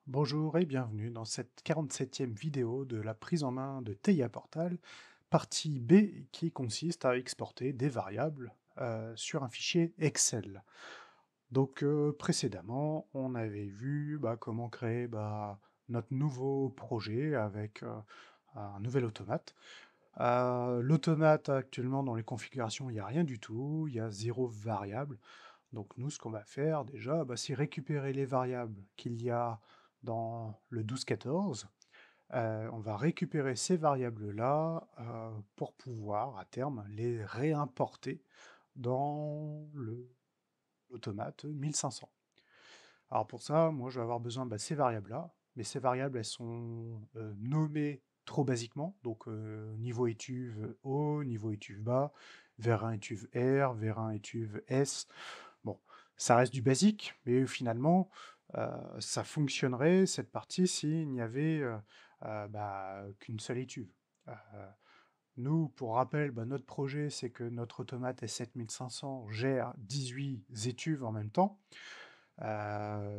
Bonjour et bienvenue dans cette 47e vidéo de la prise en main de TIA Portal, partie B qui consiste à exporter des variables sur un fichier Excel. Donc précédemment, on avait vu comment créer notre nouveau projet avec un nouvel automate. L'automate actuellement dans les configurations, il n'y a rien du tout, il y a zéro variable. Donc nous, ce qu'on va faire déjà, c'est récupérer les variables qu'il y a dans le 12-14. On va récupérer ces variables-là pour pouvoir, à terme, les réimporter dans l'automate 1500. Alors pour ça, moi, je vais avoir besoin de ces variables-là, mais ces variables, elles sont nommées trop basiquement, donc niveau étuve haut, niveau étuve bas, ver1 étuve R, ver1 étuve S. Bon, ça reste du basique, mais finalement, ça fonctionnerait, cette partie, s'il n'y avait qu'une seule étuve. Euh, Nous, pour rappel, notre projet, c'est que notre automate S7500 gère 18 étuves en même temps.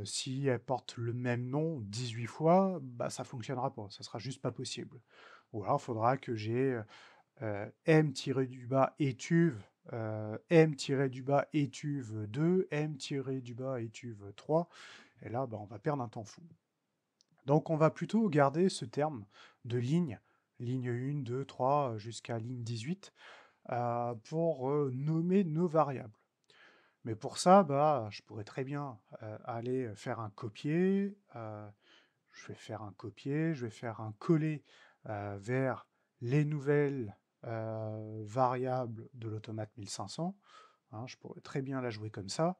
Si elles portent le même nom 18 fois, ça fonctionnera pas, ça sera juste pas possible. Ou alors, il faudra que j'ai m-du-bas étuve, m-du-bas étuve 2, m-du-bas étuve 3, et là, on va perdre un temps fou. Donc on va plutôt garder ce terme de ligne 1, 2, 3, jusqu'à ligne 18, pour nommer nos variables. Mais pour ça, je pourrais très bien aller faire un copier, je vais faire un copier, je vais faire un coller vers les nouvelles variables de l'automate 1500. Hein, je pourrais très bien la jouer comme ça,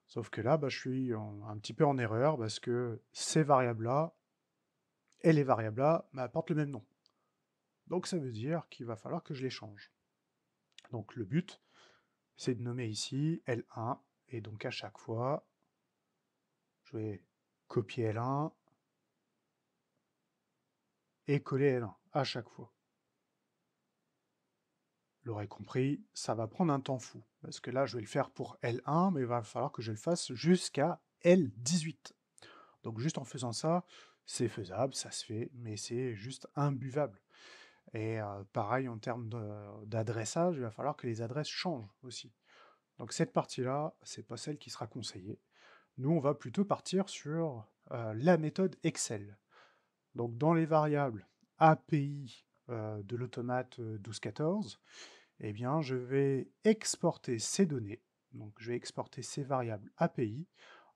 sauf que là, je suis un petit peu en erreur parce que ces variables-là et les variables-là portent le même nom. Donc ça veut dire qu'il va falloir que je les change. Donc le but, c'est de nommer ici L1, et donc à chaque fois, je vais copier L1 et coller L1 à chaque fois. Vous l'aurez compris, ça va prendre un temps fou, parce que là, je vais le faire pour L1, mais il va falloir que je le fasse jusqu'à L18. Donc juste en faisant ça, c'est faisable, ça se fait, mais c'est juste imbuvable. Et pareil, en termes d'adressage, il va falloir que les adresses changent aussi. Donc cette partie-là, c'est pas celle qui sera conseillée. Nous, on va plutôt partir sur la méthode Excel. Donc dans les variables API de l'automate 1214, eh bien, je vais exporter ces données. Donc je vais exporter ces variables API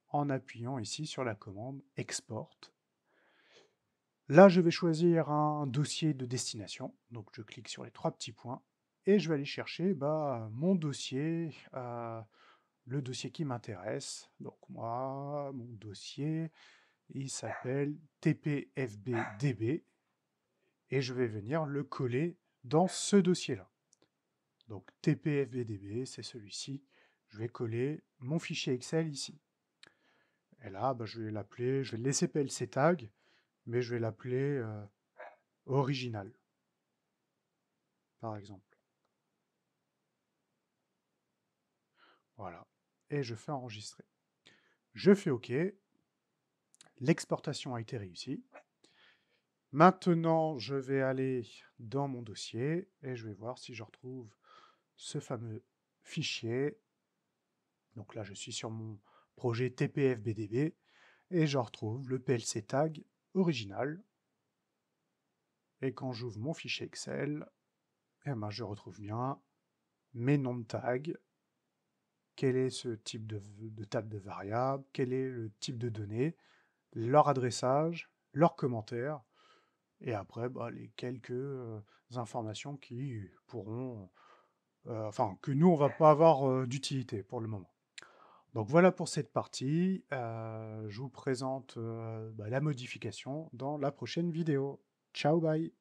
en appuyant ici sur la commande export. Là, je vais choisir un dossier de destination. Donc je clique sur les trois petits points et je vais aller chercher mon dossier, le dossier qui m'intéresse. Donc moi, mon dossier, il s'appelle tpfbdb et je vais venir le coller dans ce dossier-là. Donc tpfbdb, c'est celui-ci. Je vais coller mon fichier Excel ici. Et là, je vais l'appeler, je vais le laisser PLC tag, mais je vais l'appeler original, par exemple. Voilà. Et je fais enregistrer. Je fais OK. L'exportation a été réussie. Maintenant, je vais aller dans mon dossier et je vais voir si je retrouve ce fameux fichier. Donc là, je suis sur mon projet tpfbdb et je retrouve le PLC tag original. Et quand j'ouvre mon fichier Excel, je retrouve bien mes noms de tags, quel est ce type de table de variables, quel est le type de données, leur adressage, leurs commentaires, et après les quelques informations qui pourront, que nous on va pas avoir d'utilité pour le moment. Donc voilà pour cette partie. Je vous présente la modification dans la prochaine vidéo. Ciao, bye!